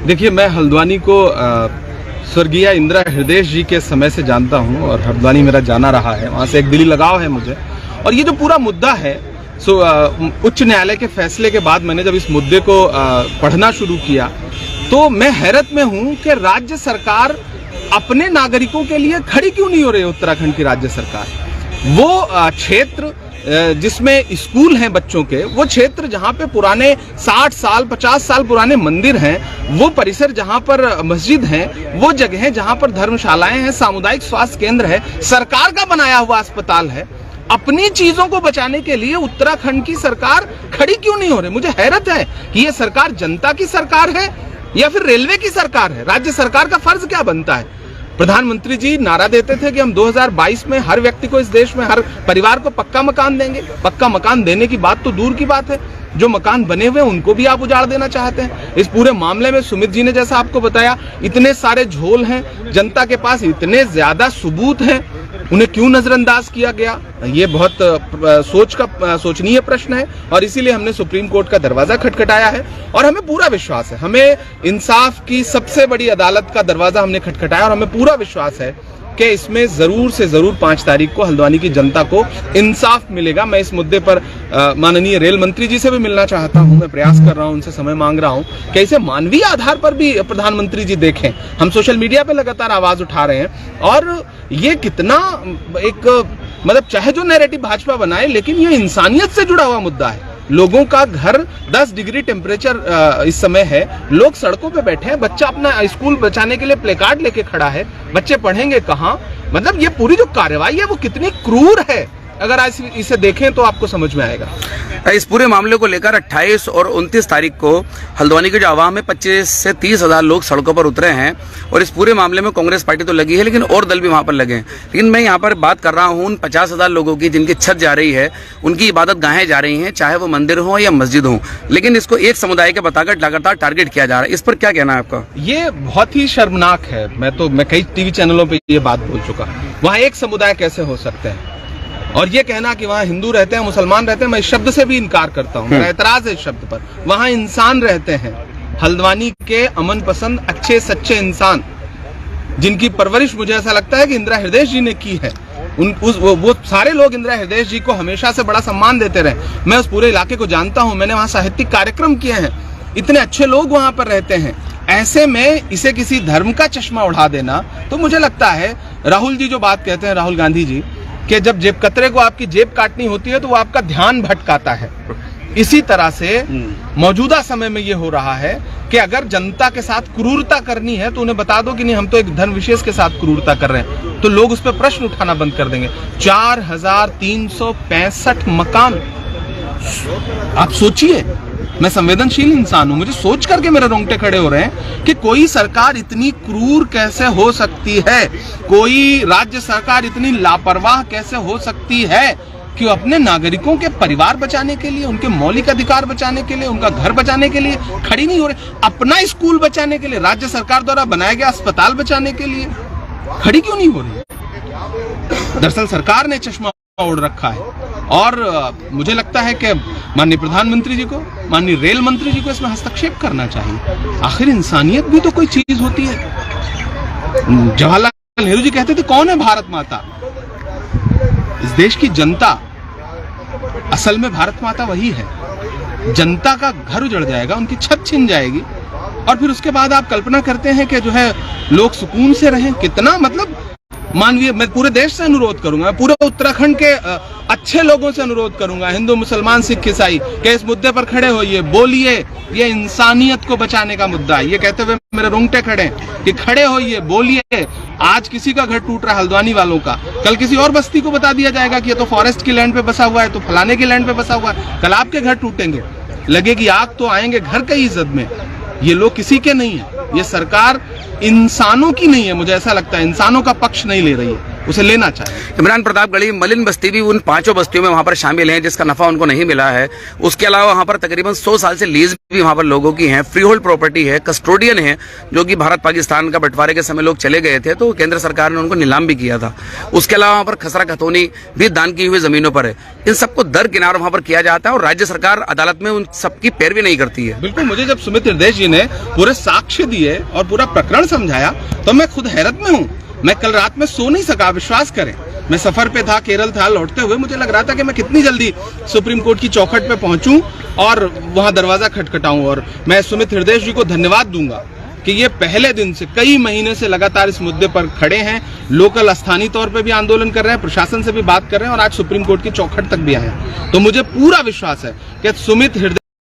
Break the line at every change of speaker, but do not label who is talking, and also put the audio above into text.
देखिए, मैं हल्द्वानी को स्वर्गीय इंदिरा हृदय जी के समय से जानता हूं और हल्द्वानी मेरा जाना रहा है, वहां से एक दिली लगाव है मुझे। और ये जो पूरा मुद्दा है, उच्च न्यायालय के फैसले के बाद मैंने जब इस मुद्दे को पढ़ना शुरू किया तो मैं हैरत में हूं कि राज्य सरकार अपने नागरिकों के लिए खड़ी क्यों नहीं हो रही है। उत्तराखंड की राज्य सरकार वो क्षेत्र जिसमें स्कूल हैं बच्चों के, वो क्षेत्र जहां पे पुराने 60 साल 50 साल पुराने मंदिर हैं, वो परिसर जहां पर मस्जिद हैं, वो जगह जहां पर धर्मशालाएं हैं, सामुदायिक स्वास्थ्य केंद्र है, सरकार का बनाया हुआ अस्पताल है, अपनी चीजों को बचाने के लिए उत्तराखंड की सरकार खड़ी क्यों नहीं हो रही। मुझे हैरत है कि ये सरकार जनता की सरकार है या फिर रेलवे की सरकार है। राज्य सरकार का फर्ज क्या बनता है। प्रधानमंत्री जी नारा देते थे कि हम 2022 में हर व्यक्ति को इस देश में, हर परिवार को पक्का मकान देंगे। पक्का मकान देने की बात तो दूर की बात है, जो मकान बने हुए उनको भी आप उजाड़ देना चाहते हैं। इस पूरे मामले में सुमित जी ने जैसा आपको बताया, इतने सारे झोल हैं, जनता के पास इतने ज्यादा सबूत हैं, उन्हें क्यों नजरअंदाज किया गया, ये बहुत सोचनीय प्रश्न है। और इसीलिए हमने सुप्रीम कोर्ट का दरवाजा खटखटाया है और हमें पूरा विश्वास है, हमें इंसाफ की सबसे बड़ी अदालत का दरवाजा हमने खटखटाया और हमें पूरा विश्वास है कि इसमें जरूर से जरूर 5 तारीख को हल्द्वानी की जनता को इंसाफ मिलेगा। मैं इस मुद्दे पर माननीय रेल मंत्री जी से भी मिलना चाहता हूं, मैं प्रयास कर रहा हूं, उनसे समय मांग रहा हूं कि इसे मानवीय आधार पर भी प्रधानमंत्री जी देखें। हम सोशल मीडिया पे लगातार आवाज उठा रहे हैं और ये कितना एक मतलब चाहे जो नैरेटिव भाजपा बनाए, लेकिन ये इंसानियत से जुड़ा हुआ मुद्दा है। लोगों का घर 10 डिग्री टेम्परेचर इस समय है, लोग सड़कों पे बैठे हैं, बच्चा अपना स्कूल बचाने के लिए प्ले कार्ड लेके खड़ा है, बच्चे पढ़ेंगे कहाँ। मतलब ये पूरी जो कार्रवाई है वो कितनी क्रूर है, अगर आज इसे देखें तो आपको समझ में आएगा।
इस पूरे मामले को लेकर 28 और 29 तारीख को हल्द्वानी के जो आवाम में 25 से 30 हजार लोग सड़कों पर उतरे हैं और इस पूरे मामले में कांग्रेस पार्टी तो लगी है, लेकिन और दल भी वहां पर लगे हैं। लेकिन मैं यहाँ पर बात कर रहा हूँ उन 50,000 लोगों की जिनकी छत जा रही है, उनकी इबादत गाहें जा रही हैं, चाहे वो मंदिर हो या मस्जिद हो, लेकिन इसको एक समुदाय के बताकर लगातार टारगेट किया जा रहा है। इस पर क्या कहना है आपका।
ये बहुत ही शर्मनाक है। मैं कई टीवी चैनलों पर ये बात बोल चुका, वहाँ एक समुदाय कैसे हो सकते हैं। और ये कहना कि वहाँ हिंदू रहते हैं, मुसलमान रहते हैं, मैं इस शब्द से भी इनकार करता हूँ, मेरा एतराज है इस शब्द पर। वहाँ इंसान रहते हैं, हल्द्वानी के अमन पसंद अच्छे सच्चे इंसान, जिनकी परवरिश मुझे ऐसा लगता है कि इंदिरा हृदय जी ने की है। वो सारे लोग इंदिरा हृदय जी को हमेशा से बड़ा सम्मान देते रहे। मैं उस पूरे इलाके को जानता हूँ, मैंने वहाँ साहित्यिक कार्यक्रम किए हैं, इतने अच्छे लोग वहाँ पर रहते हैं। ऐसे में इसे किसी धर्म का चश्मा उड़ा देना, तो मुझे लगता है राहुल जी जो बात कहते हैं, राहुल गांधी जी, कि जब जेब कतरे को आपकी जेब काटनी होती है तो वो आपका ध्यान भटकाता है। इसी तरह से मौजूदा समय में ये हो रहा है कि अगर जनता के साथ क्रूरता करनी है तो उन्हें बता दो कि नहीं, हम तो एक धर्म विशेष के साथ क्रूरता कर रहे हैं, तो लोग उस पर प्रश्न उठाना बंद कर देंगे। 4365 मकान, आप सोचिए। मैं संवेदनशील इंसान हूं, मुझे सोच करके मेरे रोंगटे खड़े हो रहे हैं कि कोई सरकार इतनी क्रूर कैसे हो सकती है, कोई राज्य सरकार इतनी लापरवाह कैसे हो सकती है कि वो अपने नागरिकों के परिवार बचाने के लिए, उनके मौलिक अधिकार बचाने के लिए, उनका घर बचाने के लिए खड़ी नहीं हो रही, अपना स्कूल बचाने के लिए, राज्य सरकार द्वारा बनाया गया अस्पताल बचाने के लिए खड़ी क्यों नहीं हो रही। दरअसल सरकार ने चश्मा ओढ़ रखा है और मुझे लगता है कि माननीय प्रधानमंत्री जी को, माननीय रेल मंत्री जी को इसमें हस्तक्षेप करना चाहिए। आखिर इंसानियत भी तो कोई चीज होती है। जवाहरलाल नेहरू जी कहते थे, कौन है भारत माता। इस देश की जनता, असल में भारत माता वही है। जनता का घर उजड़ जाएगा, उनकी छत छिन जाएगी और फिर उसके बाद आप कल्पना करते हैं कि जो है लोग सुकून से रहें। कितना मतलब मानवीय। मैं पूरे देश से अनुरोध करूंगा, मैं पूरे उत्तराखंड के अच्छे लोगों से अनुरोध करूंगा, हिंदू मुसलमान सिख ईसाई, कि इस मुद्दे पर खड़े होइए, बोलिए। ये इंसानियत को बचाने का मुद्दा है। ये कहते हुए मेरे रोंगटे खड़े कि खड़े होइए, बोलिए। आज किसी का घर टूट रहा है हल्द्वानी वालों का, कल किसी और बस्ती को बता दिया जाएगा कि ये तो फॉरेस्ट की लैंड पे बसा हुआ है, तो फलाने की लैंड पे बसा हुआ है। कल आपके घर टूटेंगे, लगेगी आग तो आएंगे घर की इज्जत में। ये लोग किसी के नहीं है। ये सरकार इंसानों की नहीं है, मुझे ऐसा लगता है इंसानों का पक्ष नहीं ले रही है। उसे लेना चाहिए।
इमरान प्रतापगढ़ी मलिन बस्ती भी उन 5 बस्तियों में वहां पर शामिल हैं जिसका नफा उनको नहीं मिला है। उसके अलावा वहां पर तकरीबन 100 साल से लीज भी वहां पर लोगों की है, फ्री होल्ड प्रॉपर्टी है, कस्टोडियन है, जो कि भारत पाकिस्तान का बंटवारे के समय लोग चले गए थे तो केंद्र सरकार ने उनको नीलाम भी किया था। उसके अलावा वहां पर खसरा खतौनी भी दान की हुई जमीनों पर है। इन सबको दरकिनार वहां पर किया जाता है और राज्य सरकार अदालत में उन सबकी पैरवी नहीं करती है।
बिल्कुल, मुझे जब सुमित हृदयेश जी ने पूरे साक्ष्य दिए और पूरा प्रकरण समझाया तो मैं खुद हैरत में हूँ। मैं कल रात में सो नहीं सका, विश्वास करें। मैं सफर पे था, केरल था, लौटते हुए मुझे लग रहा था कि मैं कितनी जल्दी सुप्रीम कोर्ट की चौखट पे पहुंचूं और वहां दरवाजा खटखटाऊं। और मैं सुमित हृदयेश जी को धन्यवाद दूंगा कि ये पहले दिन से कई महीने से लगातार इस मुद्दे पर खड़े हैं, लोकल स्थानीय तौर पे भी आंदोलन कर रहे हैं, प्रशासन से भी बात कर रहे हैं और आज सुप्रीम कोर्ट की चौखट तक भी आए हैं। तो मुझे पूरा विश्वास है कि सुमित हृदय